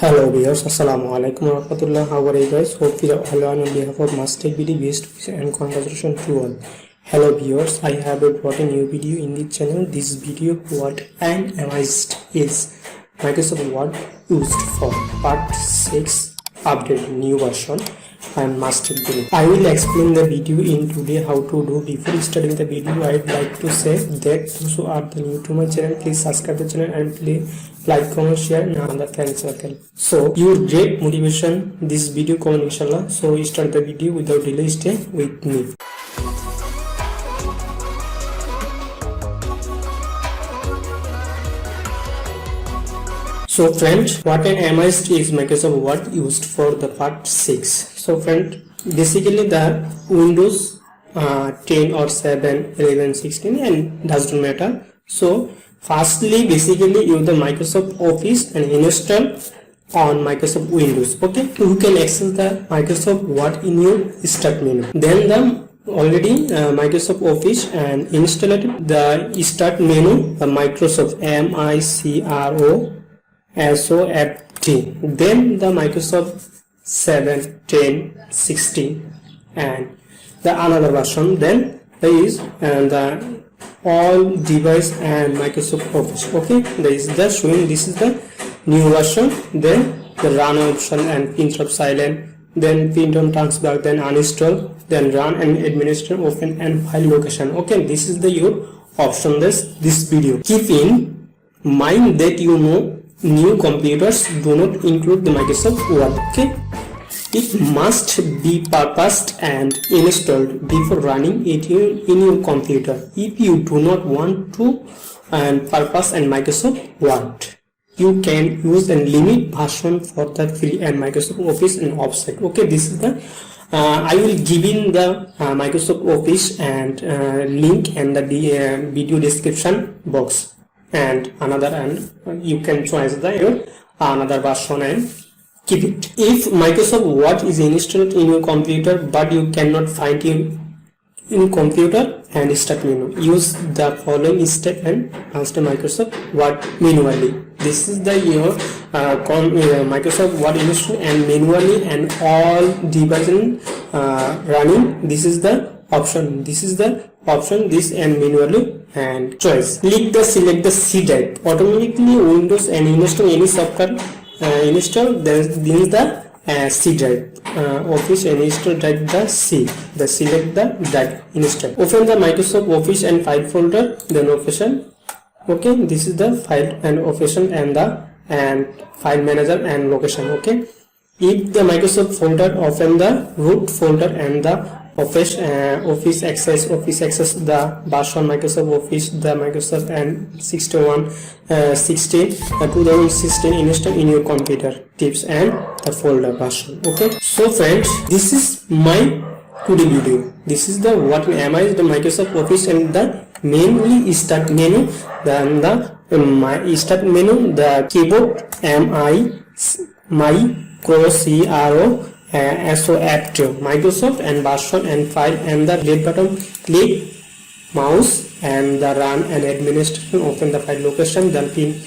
Hello viewers, Assalamu alaikum warahmatullah. How are you guys? Hope you are all on behalf of Master video best and congratulations to all. Hello viewers, I have brought a new video in the channel. This video what I'm amazed is Microsoft Word used for part 6 update new version and master video. I will explain the video in today how to do. Before starting the video, I would like to say that those who are the new to my channel, please subscribe the channel and please like, comment, share and the friend circle. So your great motivation this video comment inshallah. So start the video without delay. Stay with me. So friend, what an amazed is Microsoft Word used for the part 6. So friend, basically the Windows 10 or 7, 11, 16 and doesn't matter. So firstly, basically use the Microsoft Office and install on Microsoft Windows. Okay, you can access the Microsoft Word in your start menu. Then the already Microsoft Office and install it. The start menu, the Microsoft MICROSOFT. Then the Microsoft 7, 10, 16 and the another version. Then there is the all device and Microsoft Office. Okay, there is the showing this is the new version. Then the run option and interrupt silent, then print on taskbar, then uninstall, then run and administer, open and file location. Okay, this is the your option. This video. Keep in mind that you know new computers do not include the Microsoft Word. Okay, it must be purposed and installed before running it in your computer. If you do not want to purpose and Microsoft Word, you can use a limit version for the free and Microsoft Office and offset. Okay, this is the I will give in the Microsoft Office and link and the video description box and another, and you can choose the another version and keep it. If Microsoft Word is installed in your computer but you cannot find it in computer and start menu, use the following step and install Microsoft Word manually. This is the your Microsoft Word install and manually and all devices running. This is the option. This is the option. This and manually and choice. Select the C drive. Automatically Windows and install any software install. Then the C drive. Office and install drive the C. The select the drive install. Open the Microsoft Office and file folder. Then operation. Okay, this is the file and operation and the file manager and location. Okay, if the Microsoft folder, open the root folder and the Office access the version Microsoft Office, the Microsoft and 2016 install in your computer, tips and the folder version. Okay, so friends, this is my today video. This is the what am I the Microsoft Office and the mainly start menu. Then the my start menu, the keyboard SOFT Microsoft and version and file and the left button, click mouse and the run and administration, open the file location, then pin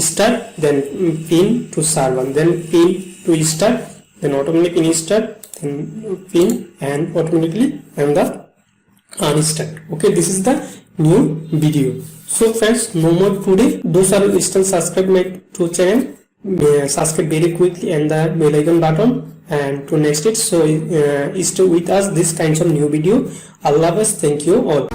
start, then pin to server, then pin to start, then automatically pin start, then pin and automatically and the unstart. Okay, this is the new video. So friends, no more today. Those are still subscribe my to channel, subscribe very quickly and the bell icon button and to next it. So stay with us this kinds of new video. Allah Hafiz. Thank you all.